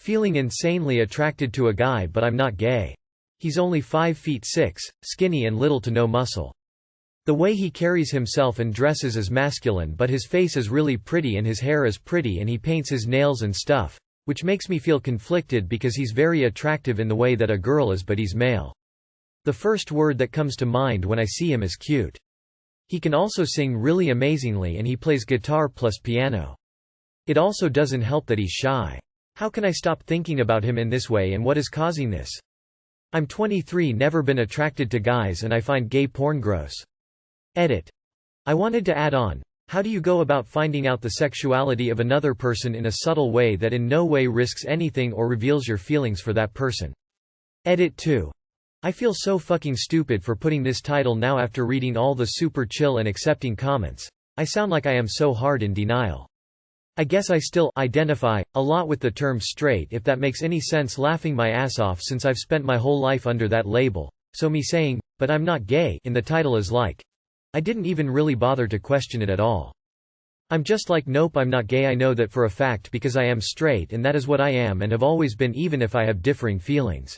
feeling insanely attracted to a guy but I'm not gay. He's only 5'6", skinny and little to no muscle. The way he carries himself and dresses is masculine but his face is really pretty and his hair is pretty and he paints his nails and stuff, which makes me feel conflicted because he's very attractive in the way that a girl is but he's male. The first word that comes to mind when I see him is cute. He can also sing really amazingly and he plays guitar plus piano. It also doesn't help that he's shy. How can I stop thinking about him in this way and what is causing this? I'm 23, never been attracted to guys and I find gay porn gross. Edit. I wanted to add on, how do you go about finding out the sexuality of another person in a subtle way that in no way risks anything or reveals your feelings for that person? Edit 2. I feel so fucking stupid for putting this title now after reading all the super chill and accepting comments. I sound like I am so hard in denial. I guess I still identify a lot with the term straight, if that makes any sense, laughing my ass off since I've spent my whole life under that label, so me saying, but I'm not gay in the title is like, I didn't even really bother to question it at all. I'm just like, nope, I'm not gay. I know that for a fact because I am straight and that is what I am and have always been, even if I have differing feelings.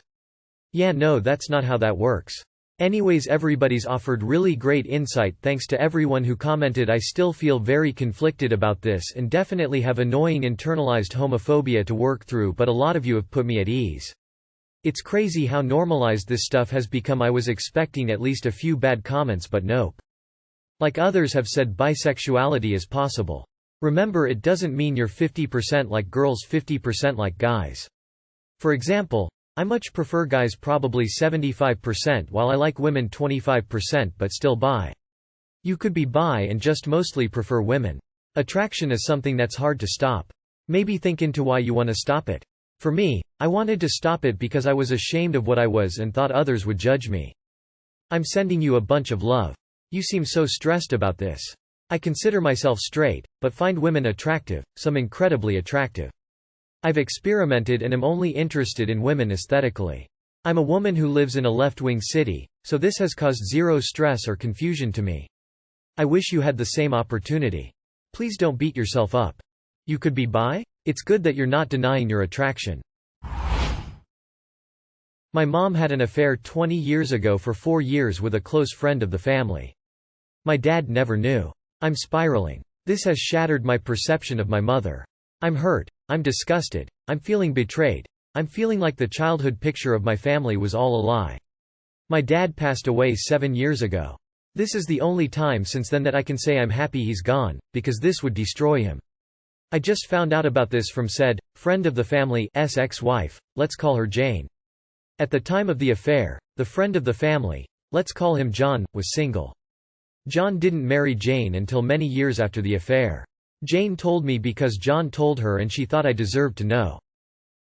Yeah, no, that's not how that works. Anyways, everybody's offered really great insight, thanks to everyone who commented. I still feel very conflicted about this and definitely have annoying internalized homophobia to work through, but a lot of you have put me at ease. It's crazy how normalized this stuff has become. I was expecting at least a few bad comments, but nope. Like others have said, bisexuality is possible. Remember, it doesn't mean you're 50% like girls, 50% like guys. For example, I much prefer guys probably 75% while I like women 25%, but still bi. You could be bi and just mostly prefer women. Attraction is something that's hard to stop. Maybe think into why you want to stop it. For me, I wanted to stop it because I was ashamed of what I was and thought others would judge me. I'm sending you a bunch of love. You seem so stressed about this. I consider myself straight, but find women attractive, some incredibly attractive. I've experimented and am only interested in women aesthetically. I'm a woman who lives in a left-wing city, so this has caused zero stress or confusion to me. I wish you had the same opportunity. Please don't beat yourself up. You could be bi? It's good that you're not denying your attraction. My mom had an affair 20 years ago for 4 years with a close friend of the family. My dad never knew. I'm spiraling. This has shattered my perception of my mother. I'm hurt. I'm disgusted. I'm feeling betrayed. I'm feeling like the childhood picture of my family was all a lie. My dad passed away 7 years ago. This is the only time since then that I can say I'm happy he's gone, because this would destroy him. I just found out about this from said friend of the family's ex-wife, let's call her Jane. At the time of the affair, the friend of the family, let's call him John, was single. John didn't marry Jane until many years after the affair. Jane told me because John told her and she thought I deserved to know.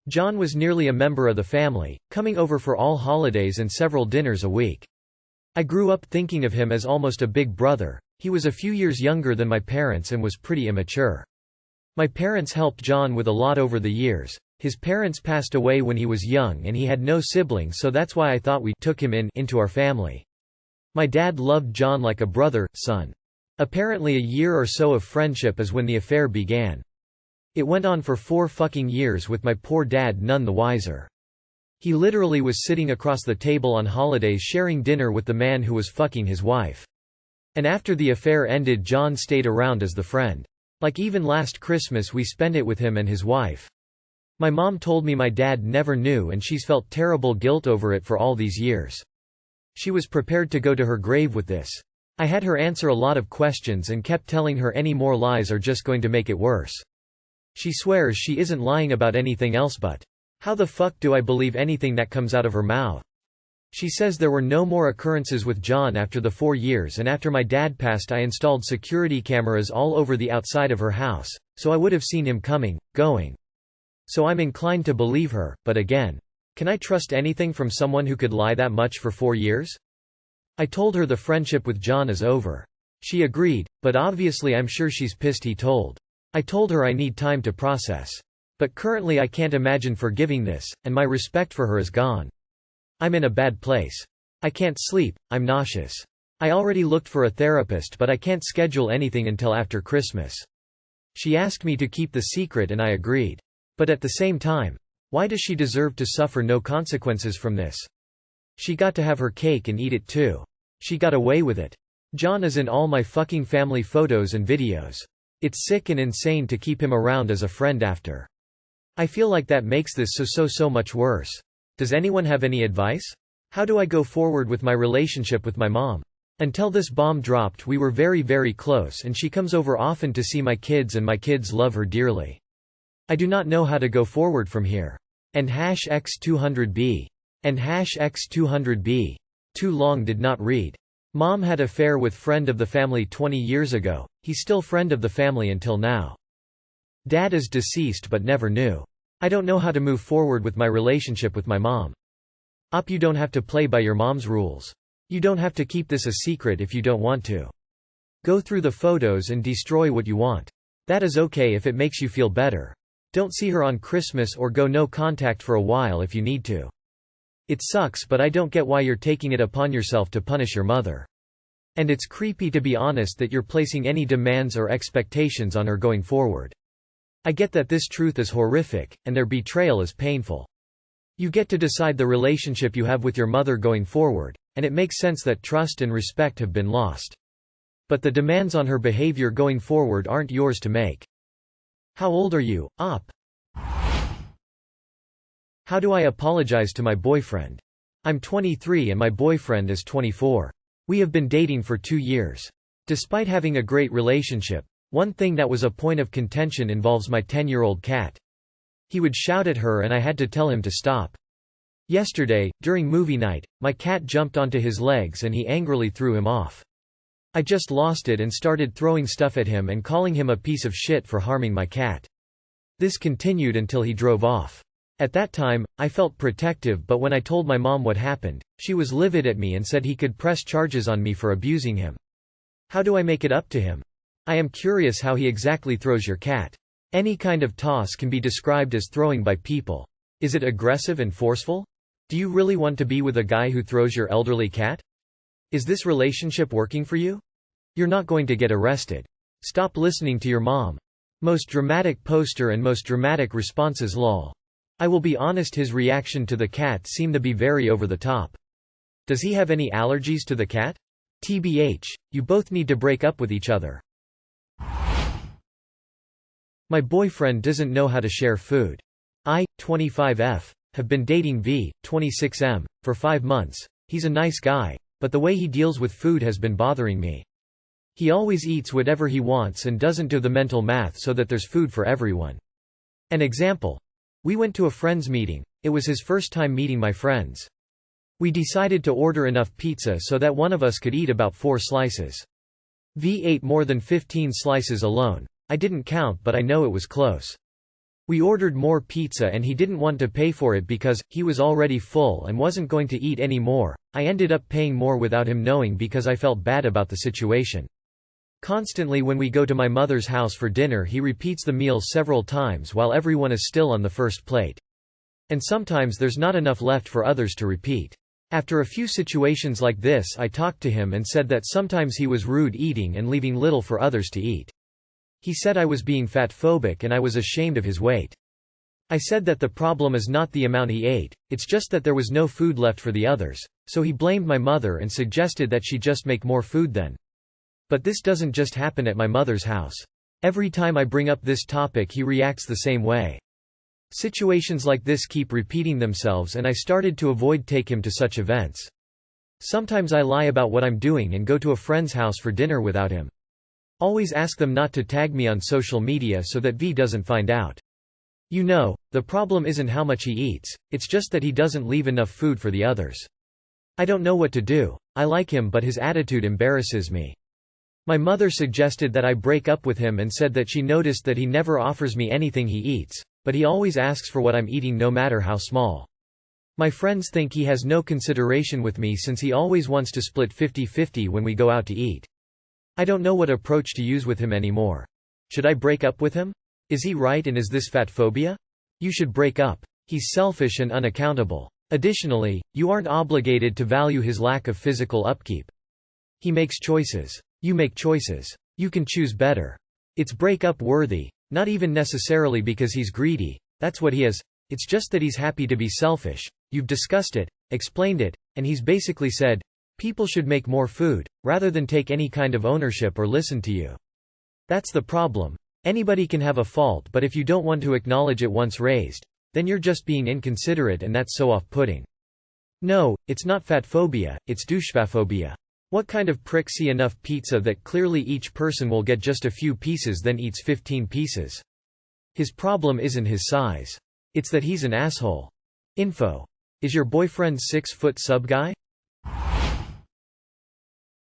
John was nearly a member of the family, coming over for all holidays and several dinners a week. I grew up thinking of him as almost a big brother. He was a few years younger than my parents and was pretty immature. My parents helped John with a lot over the years. His parents passed away when he was young and he had no siblings, so that's why I thought we took him into our family. My dad loved John like a brother, son. Apparently a year or so of friendship is when the affair began. It went on for 4 fucking years with my poor dad none the wiser. He literally was sitting across the table on holidays sharing dinner with the man who was fucking his wife. And after the affair ended, John stayed around as the friend. Like even last Christmas we spent it with him and his wife. My mom told me my dad never knew and she's felt terrible guilt over it for all these years. She was prepared to go to her grave with this. I had her answer a lot of questions and kept telling her any more lies are just going to make it worse. She swears she isn't lying about anything else, but how the fuck do I believe anything that comes out of her mouth? She says there were no more occurrences with John after the 4 years, and after my dad passed I installed security cameras all over the outside of her house, so I would have seen him coming, going. So I'm inclined to believe her, but again, can I trust anything from someone who could lie that much for 4 years? I told her the friendship with John is over. She agreed, but obviously I'm sure she's pissed he told. I told her I need time to process. But currently I can't imagine forgiving this, and my respect for her is gone. I'm in a bad place. I can't sleep, I'm nauseous. I already looked for a therapist but I can't schedule anything until after Christmas. She asked me to keep the secret and I agreed. But at the same time, Why does she deserve to suffer no consequences from this? She got to have her cake and eat it too. She got away with it. John is in all my fucking family photos and videos. It's sick and insane to keep him around as a friend after. I feel like that makes this so much worse. Does anyone have any advice? How do I go forward with my relationship with my mom? Until this bomb dropped we were very close and she comes over often to see my kids and my kids love her dearly. I do not know how to go forward from here. And #X200B. And #X200B. Too long did not read. Mom had affair with friend of the family 20 years ago, he's still friend of the family until now. Dad is deceased but never knew. I don't know how to move forward with my relationship with my mom. You don't have to play by your mom's rules. You don't have to keep this a secret if you don't want to. Go through the photos and destroy what you want. That is okay if it makes you feel better. Don't see her on Christmas or go no contact for a while if you need to. It sucks but I don't get why you're taking it upon yourself to punish your mother. And it's creepy to be honest that you're placing any demands or expectations on her going forward. I get that this truth is horrific, and their betrayal is painful. You get to decide the relationship you have with your mother going forward, and it makes sense that trust and respect have been lost. But the demands on her behavior going forward aren't yours to make. How old are you, Op? How do I apologize to my boyfriend? I'm 23 and my boyfriend is 24. We have been dating for 2 years. Despite having a great relationship, one thing that was a point of contention involves my 10-year-old cat. He would shout at her and I had to tell him to stop. Yesterday, during movie night, my cat jumped onto his legs and he angrily threw him off. I just lost it and started throwing stuff at him and calling him a piece of shit for harming my cat. This continued until he drove off. At that time, I felt protective but when I told my mom what happened, she was livid at me and said he could press charges on me for abusing him. How do I make it up to him? I am curious how he exactly throws your cat. Any kind of toss can be described as throwing by people. Is it aggressive and forceful? Do you really want to be with a guy who throws your elderly cat? Is this relationship working for you? You're not going to get arrested. Stop listening to your mom. Most dramatic poster and most dramatic responses lol. I will be honest, his reaction to the cat seemed to be very over the top. Does he have any allergies to the cat? TBH, you both need to break up with each other. My boyfriend doesn't know how to share food. I, 25F, have been dating V, 26M, for 5 months. He's a nice guy, but the way he deals with food has been bothering me. He always eats whatever he wants and doesn't do the mental math so that there's food for everyone. An example. We went to a friend's meeting. It was his first time meeting my friends. We decided to order enough pizza so that one of us could eat about 4 slices. V ate more than 15 slices alone. I didn't count but I know it was close. We ordered more pizza and he didn't want to pay for it because he was already full and wasn't going to eat any more. I ended up paying more without him knowing because I felt bad about the situation. Constantly when we go to my mother's house for dinner he repeats the meal several times while everyone is still on the first plate. And sometimes there's not enough left for others to repeat. After a few situations like this I talked to him and said that sometimes he was rude eating and leaving little for others to eat. He said I was being fatphobic and I was ashamed of his weight. I said that the problem is not the amount he ate, it's just that there was no food left for the others, so he blamed my mother and suggested that she just make more food then. But this doesn't just happen at my mother's house. Every time I bring up this topic he reacts the same way. Situations like this keep repeating themselves and I started to avoid taking him to such events. Sometimes I lie about what I'm doing and go to a friend's house for dinner without him. Always ask them not to tag me on social media so that V doesn't find out. You know, the problem isn't how much he eats, it's just that he doesn't leave enough food for the others. I don't know what to do. I like him but his attitude embarrasses me. My mother suggested that I break up with him and said that she noticed that he never offers me anything he eats, but he always asks for what I'm eating no matter how small. My friends think he has no consideration with me since he always wants to split 50-50 when we go out to eat. I don't know what approach to use with him anymore. Should I break up with him? Is he right and is this fatphobia? You should break up. He's selfish and unaccountable. Additionally, you aren't obligated to value his lack of physical upkeep. He makes choices. You make choices. You can choose better. It's break-up worthy, not even necessarily because he's greedy, that's what he is. It's just that he's happy to be selfish. You've discussed it, explained it, and he's basically said, people should make more food, rather than take any kind of ownership or listen to you. That's the problem. Anybody can have a fault, but if you don't want to acknowledge it once raised, then you're just being inconsiderate, and that's so off-putting. No, it's not fatphobia, it's douchefaphobia. What kind of prick see enough pizza that clearly each person will get just a few pieces then eats 15 pieces? His problem isn't his size. It's that he's an asshole. Info. Is your boyfriend 6 foot sub guy?